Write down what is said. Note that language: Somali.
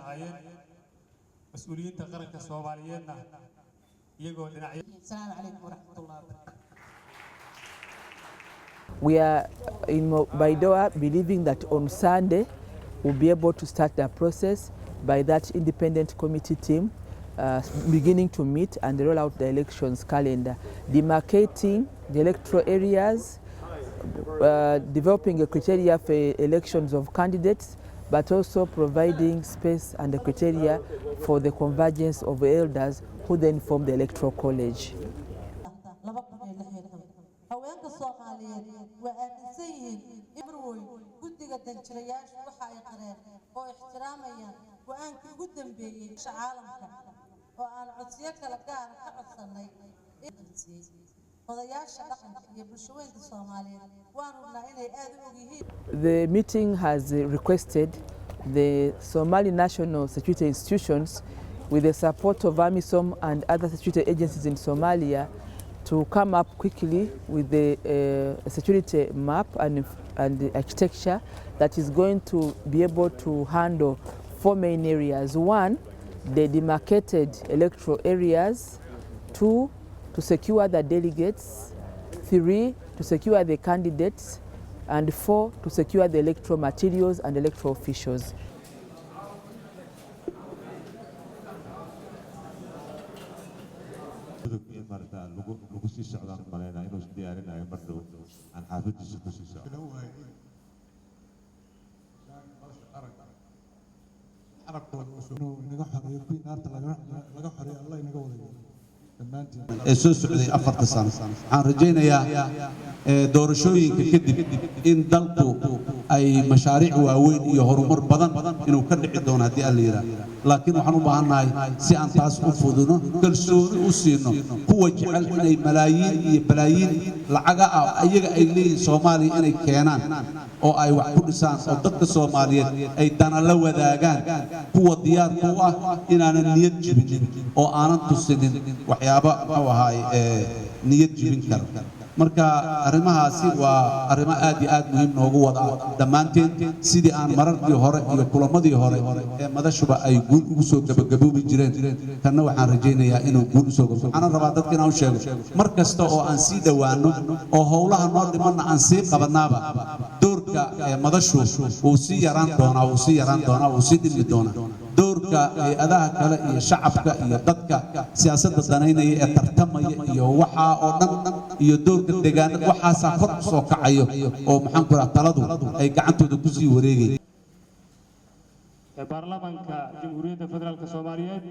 lahaayeen mas'uuliyiinta qaranka Soomaaliyeedna iyagoo dhinacyo. Assalamu alaykum wa rahmatullahi wa barakatuh. We are in Baydhabo believing that on Sunday we'll be able to start the process by that independent committee team beginning to meet and roll out the elections calendar, demarcating the electoral areas, developing a criteria for elections of candidates, but also providing space and the criteria for the convergence of elders who then form the electoral college. The meeting has requested the Somali national security institutions, with the support of AMISOM and other security agencies in Somalia, to come up quickly with the security map and the architecture that is going to be able to handle 4 main areas. 1, the demarcated electoral areas. 2, to secure the delegates. 3, to secure the candidates. And 4, to secure the electoral materials and electoral officials. soo socday 4 sano aan rajaynayaa doorashooyinka kadib in dalku ay mashaariic waaweyn iyo horumar badan inuu ka dhici doono hadii aan la yiraahdo laakiin waxaan u baahanahay si aan taas u fududno kalsooni u siino kuwa jecel inay malaayiin iyo balaayiin lacaga ayaga ay leeyihiin Soomaaliya inay keenaan oo ay wax ku dhisaan oo dadka Soomaaliyeed ay dana la wadaagaan kuwa diyaar ku ah inaanan niyad jibin oo aanan tusinin waxyaabo ahay niyad jibin karo marka arrimahaasi waa arrimo aad iyo aad muhiim noogu wada dhammaanteen sidii aan mararkii hore iyo kulamadii hore ee madashuba ay guul ugu soo gabagaboobi jireen tanna waxaan rajaynayaa inuu guul u soo gabagabo waxaan rabaa dadka inaan u sheego mar kasta oo aan sii dhawaano oo howlaha noo dhimanna aan sii qabanaaba doorka madashu uu sii yaraan doonaa uu sii dhimi doonaa doorka hay'adaha kale iyo shacabka iyo dadka siyaasadda danaynaya ee tartamaya iyo waxa oo dhan iyo doorka deegaanada waxaas kor u soo kacayo oo maxaan ku raad taladu ay gacantooda ku sii wareegayaan baarlamaanka Jamhuuriyadda Federaalka Soomaaliyeed